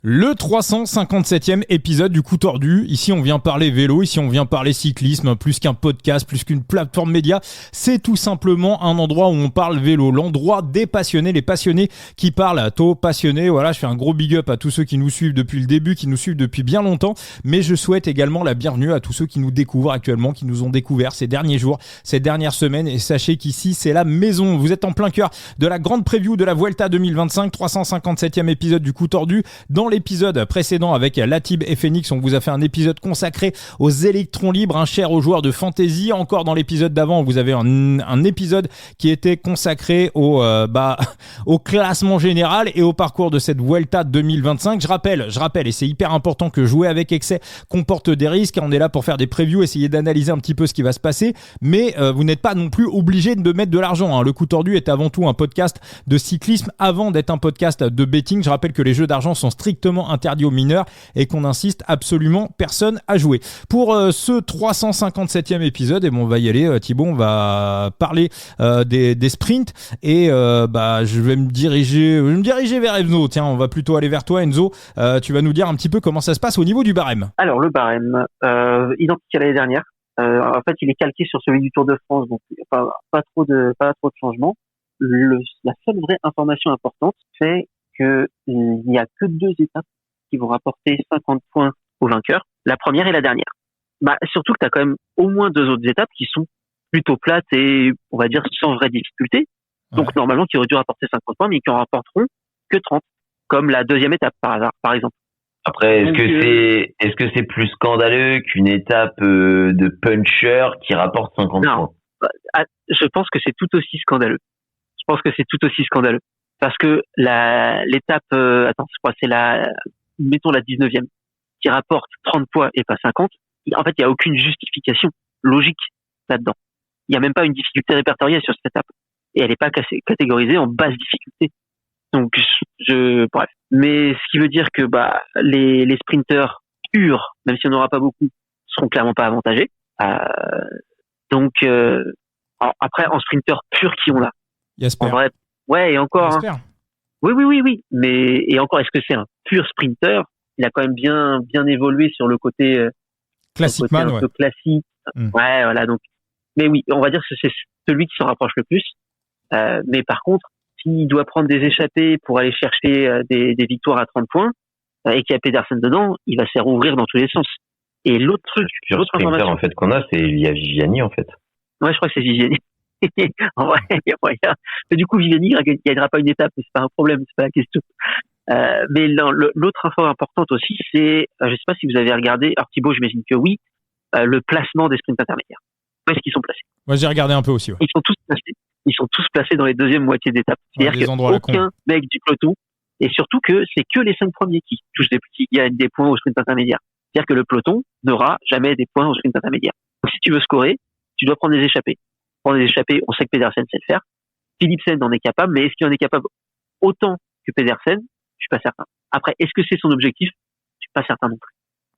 Le 357e épisode du Coup Tordu. Ici, on vient parler vélo, ici, on vient parler cyclisme, plus qu'un podcast, plus qu'une plateforme média. C'est tout simplement un endroit où on parle vélo, l'endroit des passionnés, les passionnés qui parlent aux passionnés. Voilà, je fais un gros big up à tous ceux qui nous suivent depuis le début, qui nous suivent depuis bien longtemps, mais je souhaite également la bienvenue à tous ceux qui nous découvrent actuellement, qui nous ont découvert ces derniers jours, ces dernières semaines, et sachez qu'ici, c'est la maison. Vous êtes en plein cœur de la grande preview de la Vuelta 2025, 357e épisode du Coup Tordu. Dans l'épisode précédent avec Latib et Phoenix, on vous a fait un épisode consacré aux électrons libres, un cher aux joueurs de fantasy. Encore dans l'épisode d'avant, vous avez un épisode qui était consacré au classement général et au parcours de cette Vuelta 2025. Je rappelle, et c'est hyper important que jouer avec excès comporte des risques. On est là pour faire des previews, essayer d'analyser un petit peu ce qui va se passer, mais vous n'êtes pas non plus obligé de mettre de l'argent. Le Coup Tordu est avant tout un podcast de cyclisme avant d'être un podcast de betting. Je rappelle que les jeux d'argent sont strictement interdit aux mineurs et qu'on insiste absolument personne à jouer. Pour ce 357e épisode, on va y aller, Thibaut, on va parler des sprints et je vais me diriger vers Enzo. Tiens, on va plutôt aller vers toi, Enzo. Tu vas nous dire un petit peu comment ça se passe au niveau du barème. Alors le barème, identique à l'année dernière. En fait, il est calqué sur celui du Tour de France, donc pas trop de changements. La seule vraie information importante, c'est qu'il n'y a que 2 étapes qui vont rapporter 50 points au vainqueur, la première et la dernière. Surtout que tu as quand même au moins 2 autres étapes qui sont plutôt plates et, on va dire, sans vraie difficulté. Donc, normalement, qui auraient dû rapporter 50 points, mais qui en rapporteront que 30, comme la deuxième étape, par exemple. Après, est-ce que c'est plus scandaleux qu'une étape de puncher qui rapporte 50 points? Je pense que c'est tout aussi scandaleux. Parce que l'étape, je crois que c'est mettons la 19e, qui rapporte 30 points et pas 50. En fait, il n'y a aucune justification logique là-dedans. Il n'y a même pas une difficulté répertoriée sur cette étape. Et elle n'est pas catégorisée en basse difficulté. Donc, bref. Mais ce qui veut dire que, les sprinters purs, même si on n'aura pas beaucoup, seront clairement pas avantagés. Après, en sprinter pur, qui on a? Jasper. En vrai, ouais, et encore. Oui. Mais, et encore, est-ce que c'est un pur sprinter? Il a quand même bien évolué sur le côté, classique, un peu classique. Ouais, voilà, donc. Mais oui, on va dire que c'est celui qui s'en rapproche le plus. Mais par contre, s'il doit prendre des échappées pour aller chercher des victoires à 30 points, et qu'il y a Pedersen dedans, il va se faire ouvrir dans tous les sens. Et l'autre sprinter, en fait, qu'on a, c'est Viviani, en fait. Ouais, je crois que c'est Viviani. En vrai, il y a moyen. Mais du coup, Viviani ne gagnera pas une étape, mais c'est pas un problème, c'est pas la question. Mais l'autre info importante aussi, c'est, je sais pas si vous avez regardé, alors Thibaut, j'imagine que oui, le placement des sprints intermédiaires. Où est-ce qu'ils sont placés? Moi, j'ai regardé un peu aussi. Ouais. Ils sont tous placés dans les deuxièmes moitiés d'étape. C'est-à-dire qu'aucun mec du peloton, et surtout que c'est que les 5 premiers qui gagnent des points au sprint intermédiaire. C'est-à-dire que le peloton n'aura jamais des points au sprint intermédiaire. Donc, si tu veux scorer, tu dois prendre des échappées. Prendre des échappées, on sait que Pedersen sait le faire. Philipsen en est capable, mais est-ce qu'il en est capable autant que Pedersen? Je suis pas certain. Après, est-ce que c'est son objectif? Je suis pas certain non plus.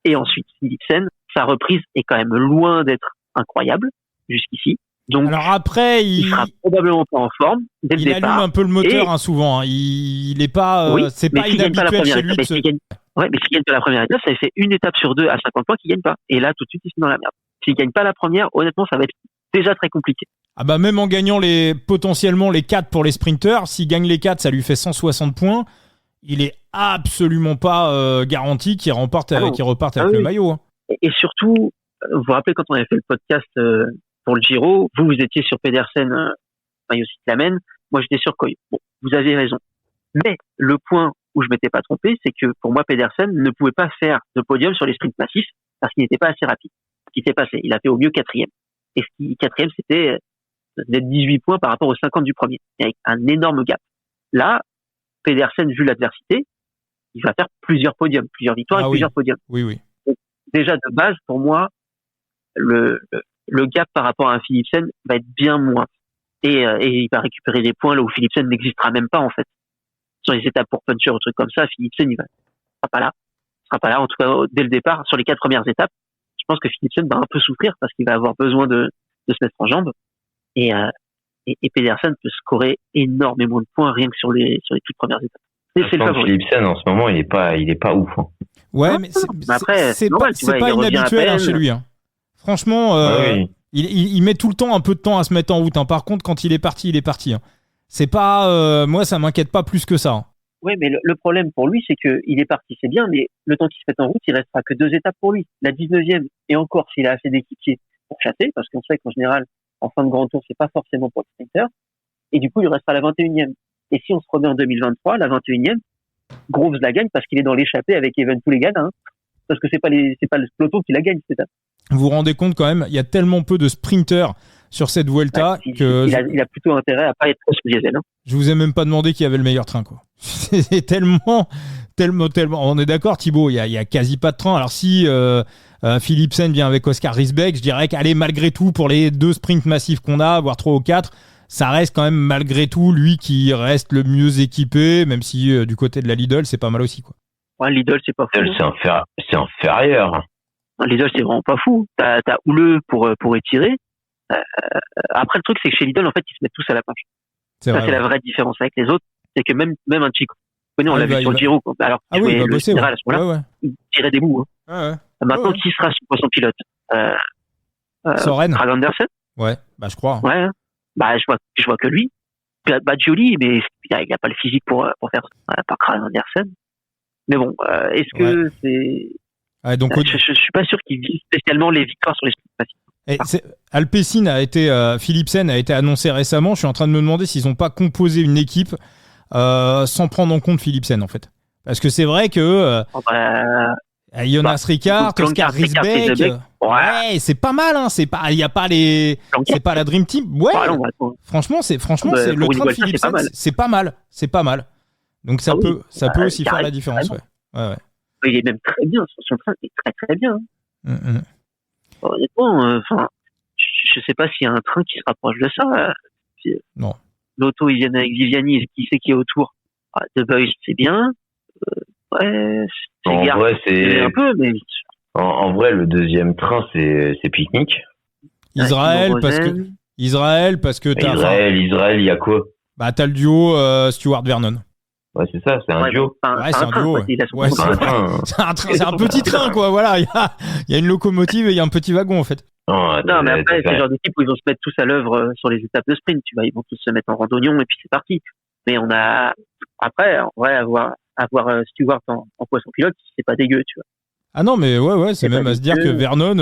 Et ensuite, Philipsen, sa reprise est quand même loin d'être incroyable jusqu'ici. Donc, alors après, il sera probablement pas en forme dès le départ. Il allume un peu le moteur, souvent. Il est pas, c'est pas inhabituel chez lui. Mais s'il gagne pas la première étape, ça fait une étape sur 2 à 50 points qu'il gagne pas. Et là, tout de suite, il se met dans la merde. S'il gagne pas la première, honnêtement, ça va être déjà très compliqué. Même en gagnant potentiellement les 4 pour les sprinters, s'il gagne les 4, ça lui fait 160 points. Il est absolument pas garanti qu'il reparte avec le maillot. Hein. Et surtout, vous vous rappelez quand on avait fait le podcast pour le Giro, vous étiez sur Pedersen, maillot cyclamen, moi j'étais sur Coy. Bon, vous avez raison. Mais le point où je m'étais pas trompé, c'est que pour moi Pedersen ne pouvait pas faire de podium sur les sprints massifs parce qu'il n'était pas assez rapide. Ce qui s'est passé, il a fait au mieux 4e. Et 4e, c'était d'être 18 points par rapport aux 50 du premier, avec un énorme gap. Là, Pedersen, vu l'adversité, il va faire plusieurs podiums, plusieurs victoires et plusieurs podiums. Oui. Donc, déjà, de base, pour moi, le gap par rapport à un Philipsen va être bien moins. Et il va récupérer des points là où Philipsen n'existera même pas, en fait. Sur les étapes pour puncher ou trucs comme ça, Philipsen, il sera pas là. En tout cas, dès le départ, sur les 4 premières étapes, je pense que Philipsen va un peu souffrir parce qu'il va avoir besoin de se mettre en jambes. Et Pedersen peut scorer énormément de points rien que sur les toutes premières étapes. Et c'est le favori. Philipsen, en ce moment, il est pas ouf. Hein. Ouais, mais c'est pas inhabituel chez lui. Hein. Franchement, oui. il met tout le temps un peu de temps à se mettre en route. Hein. Par contre, quand il est parti, il est parti. Hein. C'est pas, moi, ça m'inquiète pas plus que ça. Hein. Oui, mais le problème pour lui, c'est qu'il est parti, c'est bien, mais le temps qu'il se mette en route, il restera que 2 étapes pour lui. La 19e, et encore s'il a assez d'équipiers pour chasser, parce qu'on sait qu'en général, en fin de grand tour, c'est pas forcément pour le sprinter. Et du coup, il restera la 21e. Et si on se remet en 2023, la 21e, Groves la gagne parce qu'il est dans l'échappée avec Evenepoel, hein. Parce que c'est pas le peloton qui la gagne, cette étape. Vous vous rendez compte quand même, il y a tellement peu de sprinters sur cette Vuelta que... Il a plutôt intérêt à pas être trop sur diesel. Hein. Je vous ai même pas demandé qui avait le meilleur train, quoi. C'est tellement... On est d'accord, Thibaut, il y a quasi pas de train. Alors si Philipsen vient avec Oscar Risbeck, je dirais qu'allez, malgré tout, pour les 2 sprints massifs qu'on a, voire 3 ou 4, ça reste quand même malgré tout lui qui reste le mieux équipé, même si du côté de la Lidl, c'est pas mal aussi, quoi. Ouais, Lidl, c'est pas fou. C'est inférieur. Lidl, c'est vraiment pas fou. T'as Houleux pour étirer. Après, le truc, c'est que chez Lidl, en fait, ils se mettent tous à la pinche. C'est la vraie différence avec les autres. C'est que même un Chico, on l'a vu sur le Giro, quoi. Alors, il va bosser, à ce moment-là, il tirait des bouts. Hein. Maintenant, qui sera son pilote? Soren. Krag Andersen? Ouais, je crois. Ouais. Je vois que lui. Gioli, mais il a pas le physique pour faire par Krag Andersen. Mais bon, est-ce que c'est... donc, je suis pas sûr qu'il vise spécialement les victoires sur les sprints. Alpecin Philipsen a été annoncé récemment. Je suis en train de me demander s'ils n'ont pas composé une équipe sans prendre en compte Philipsen, en fait. Parce que c'est vrai que Jonas Ricard, Oscar Risbeck, c'est pas mal. Hein. Il y a pas c'est pas la Dream Team. Ouais. Franchement, c'est le train de Philipsen, c'est pas mal. Donc ça peut aussi faire la différence. Ouais. Il est même très bien. Son train est très très bien. Honnêtement, je sais pas s'il y a un train qui se rapproche de ça. Non. L'auto, ils viennent avec Viviani, qui sait qui est autour. De Boys, c'est bien. En vrai, c'est un peu, mais en vrai, le deuxième train, c'est Picnic. Israël, parce que t'as. Israël, il y a quoi? T'as le duo Stewart Vernon. Ouais, c'est ça, c'est un duo. C'est un duo. C'est un petit train, quoi. Voilà, il y a une locomotive et il y a un petit wagon, en fait. Non, mais après, c'est le genre d'équipe où ils vont se mettre tous à l'œuvre sur les étapes de sprint. Tu vois, ils vont tous se mettre en randonnion et puis c'est parti. Mais après, on va avoir Stewart en poisson pilote, c'est pas dégueu, tu vois. Ah non, mais c'est même à se dire que Vernon,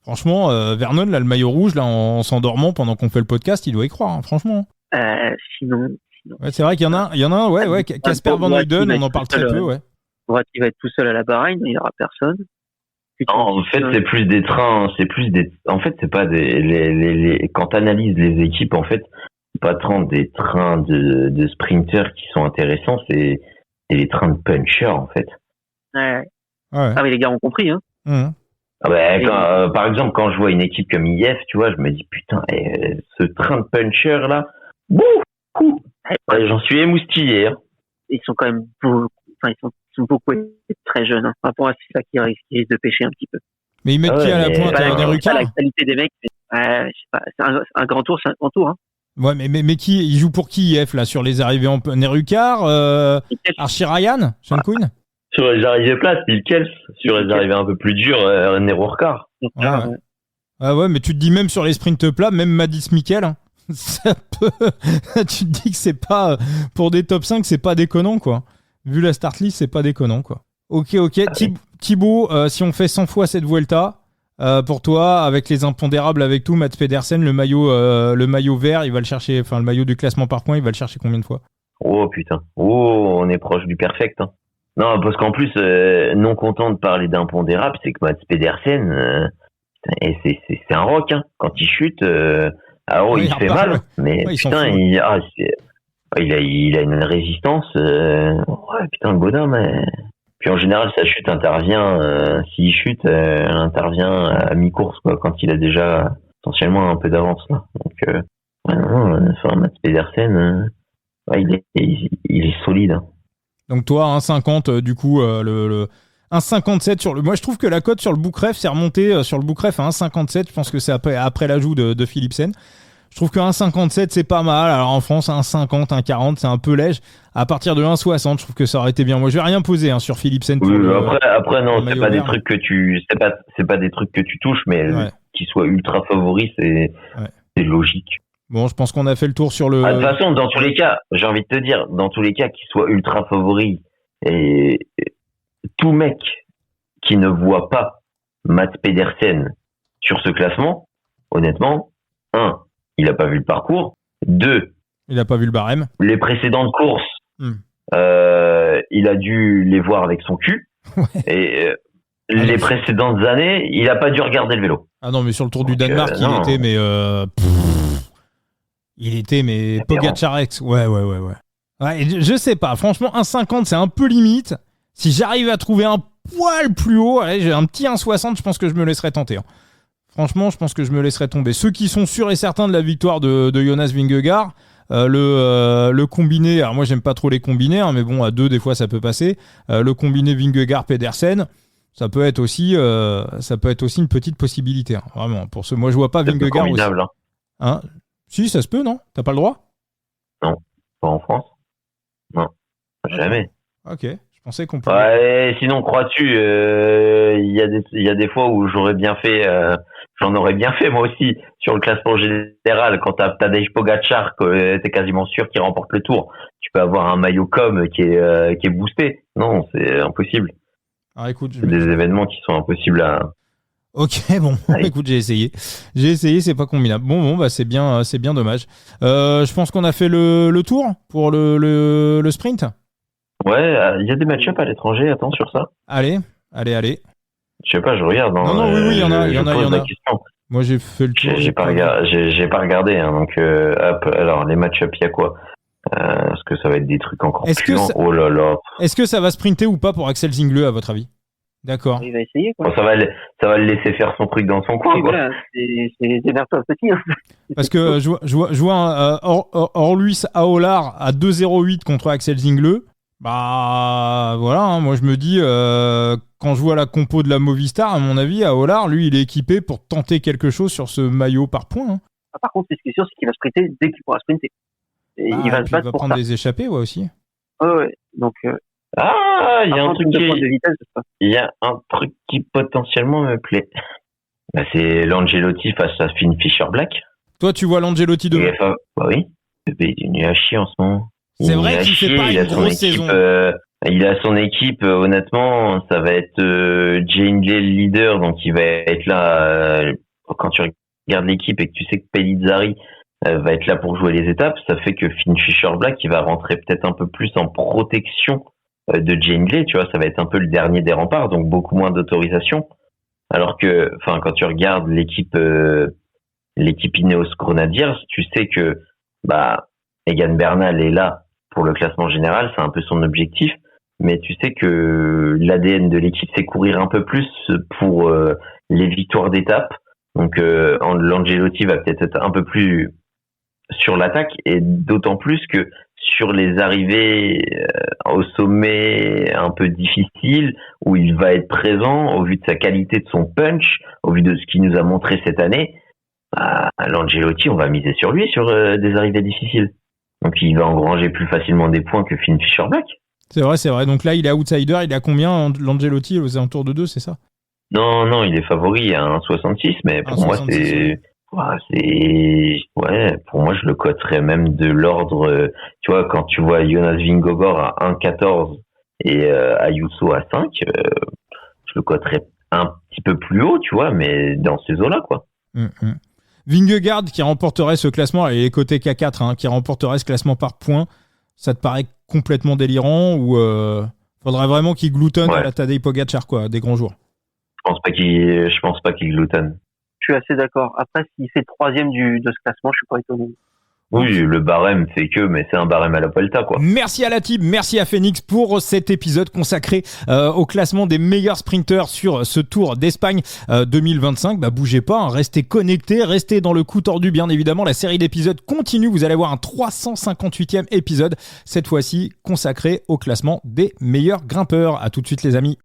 franchement, Vernon, là, le maillot rouge, là, en s'endormant pendant qu'on fait le podcast, il doit y croire, hein, franchement. Sinon. Ouais, c'est vrai qu'il y en a un, Casper Van Huyden, on en parle très peu, ouais. Il va être tout seul à la Bahreïn, il n'y aura personne. Non, en fait, c'est plus des trains, en fait, c'est pas quand t'analyses les équipes, en fait, c'est pas des trains de sprinters qui sont intéressants, c'est les trains de punchers, en fait. Ouais. Ah, mais les gars ont compris, hein. Par exemple, quand je vois une équipe comme IF, tu vois, je me dis, putain, ce train de puncher, là, j'en suis émoustillé, hein. Ils sont quand même ils sont beaucoup très jeunes, hein. Pour moi, c'est ça qui risque de pêcher un petit peu. Mais ils mettent qui à la pointe, Nerukar? La qualité des mecs, c'est un grand tour, hein. Ouais, mais il joue pour qui, IF, là, sur les arrivées en Nerukar, Archie Ryan, Sean Quinn? Sur les arrivées plates, Bill Kels. Sur les arrivées un peu plus dures, Nerukar. Ouais, mais tu te dis même sur les sprints plats, même Madis Mikkel, hein, tu te dis que c'est pas, pour des top 5, c'est pas déconnant, quoi. Vu la start list, c'est pas déconnant, quoi. Ok. Thibaut, si on fait 100 fois cette Vuelta, pour toi, avec les impondérables, avec tout, Mats Pedersen, le maillot vert, il va le chercher, enfin le maillot du classement par points, il va le chercher combien de fois? Oh putain, on est proche du perfect, hein. Non, parce qu'en plus, non content de parler d'impondérables, c'est que Mats Pedersen, c'est un rock, hein. Quand il chute, il fait mal, mais putain, il a une résistance. Putain, le bonhomme. Puis en général, sa chute intervient, s'il chute, elle intervient à mi-course, quoi, quand il a déjà potentiellement un peu d'avance, là. Donc, Mats Pedersen, il est solide, hein. Donc toi, 1,50, du coup, le 1,57 sur le... Moi, je trouve que la cote sur le Bookref, c'est remonté sur le Bookref à 1,57. Je pense que c'est après l'ajout de Philipsen. Je trouve que 1,57 c'est pas mal. Alors en France, 1,50, 1,40 c'est un peu léger. À partir de 1,60, je trouve que ça aurait été bien. Moi, je vais rien poser sur Philipsen. Après non, c'est pas des trucs que c'est pas des trucs que tu touches, mais qu'il soit ultra favori, c'est logique. Bon, je pense qu'on a fait le tour sur le. De toute façon, dans tous les cas, j'ai envie de te dire, qu'il soit ultra favori, et tout mec qui ne voit pas Mats Pedersen sur ce classement, honnêtement, 1, il a pas vu le parcours. 2, il a pas vu le barème. Les précédentes courses, il a dû les voir avec son cul. Ouais. Et les précédentes années, il a pas dû regarder le vélo. Ah non, mais sur le Tour du Danemark, il était Pogacar-ex. Ouais. Je sais pas. Franchement, 1,50, c'est un peu limite. Si j'arrive à trouver un poil plus haut, allez, j'ai un petit 1,60, je pense que je me laisserai tenter. Franchement, je pense que je me laisserai tomber. Ceux qui sont sûrs et certains de la victoire de Jonas Vingegaard, le combiné, alors moi j'aime pas trop les combinés, mais bon, à 2 des fois ça peut passer. Le combiné Vingegaard-Pedersen, ça peut être aussi une petite possibilité. Vraiment, pour ce, moi je vois pas Vingegaard aussi. Hein si, ça se peut, non? T'as pas le droit? Non, pas en France. Non, jamais. Ok. Je pensais qu'on pouvait. Sinon, crois-tu, il y a des fois où j'en aurais bien fait moi aussi sur le classement général. Quand t'as Tadej Pogacar, que t'es quasiment sûr qu'il remporte le Tour, tu peux avoir un maillot com qui est boosté. Non, c'est impossible. Alors écoute, des événements qui sont impossibles à. Ok, bon, écoute, j'ai essayé, c'est pas combinable. Bon, bah c'est bien dommage. Je pense qu'on a fait le tour pour le sprint. Ouais, il y a des match-up à l'étranger, attends sur ça. Allez. Je sais pas, je regarde. Non, oui, il y en a. Moi, j'ai fait le tour. J'ai pas regardé, donc hop. Alors les match-up, il y a quoi? Est-ce que ça va être des trucs encore plus longs? Oh là là. Est-ce que ça va sprinter ou pas pour Axel Zingler à votre avis? D'accord. Il va essayer, quoi. Bon, ça va le laisser faire son truc dans son coin, quoi. Voilà, c'est un petit. Parce que je vois Orluis Aolar à 2,08 contre Axel Zingler. Bah voilà, moi je me dis, quand je vois la compo de la Movistar, à mon avis, Aolar, lui, il est équipé pour tenter quelque chose sur ce maillot par points. Par contre, ce qui est sûr, c'est qu'il va sprinter dès qu'il pourra sprinter. Et il va se battre il va pour prendre ça. des échappées, aussi. Ouais, donc. Il y a un truc il y a un truc qui potentiellement me plaît. Bah, c'est l'Angelotti face à Finn Fischer-Black. Toi, tu vois l'Angelotti demain? Bah oui. Il est nul à chier en ce moment. C'est vrai qu'il fait pas une grosse saison. Il a son équipe, honnêtement, ça va être Jane Lee le leader, donc il va être là. Quand tu regardes l'équipe et que tu sais que Pellizzari va être là pour jouer les étapes, ça fait que Finn Fischer-Black, il va rentrer peut-être un peu plus en protection de Jane Lee, tu vois, ça va être un peu le dernier des remparts, donc beaucoup moins d'autorisation. Alors que, quand tu regardes l'équipe Ineos Grenadiers, tu sais que, Egan Bernal est là pour le classement général, c'est un peu son objectif, mais tu sais que l'ADN de l'équipe, c'est courir un peu plus pour les victoires d'étape. Donc, l'Angelotti va peut-être être un peu plus sur l'attaque, et d'autant plus que sur les arrivées au sommet un peu difficiles, où il va être présent au vu de sa qualité, de son punch, au vu de ce qu'il nous a montré cette année, l'Angelotti, on va miser sur lui sur des arrivées difficiles. Donc il va engranger plus facilement des points que Finn Fischer-Black. C'est vrai. Donc là, il est outsider, il a combien l'Angelotti aux alentours de 2, c'est ça? Non, il est favori à 1,66, mais pour moi, pour moi, je le coterais même de l'ordre, tu vois, quand tu vois Jonas Vingegaard à 1,14 et Ayuso à 5, je le coterais un petit peu plus haut, tu vois, mais dans ces eaux-là, quoi. Vingegaard qui remporterait ce classement, et les côtés K4, qui remporterait ce classement par points, ça te paraît complètement délirant, ou faudrait vraiment qu'il gloutonne à la Tadej Pogacar, quoi, des grands jours? Je pense pas qu'il gloutonne. Je suis assez d'accord. Après, s'il fait 3e de ce classement, je suis pas étonné. Oui, le barème fait que, mais c'est un barème à la Vuelta, quoi. Merci à la team, merci à Phoenix pour cet épisode consacré au classement des meilleurs sprinteurs sur ce Tour d'Espagne 2025. Bougez pas, restez connectés, restez dans le coup tordu, bien évidemment. La série d'épisodes continue, vous allez voir un 358e épisode, cette fois-ci consacré au classement des meilleurs grimpeurs. À tout de suite, les amis.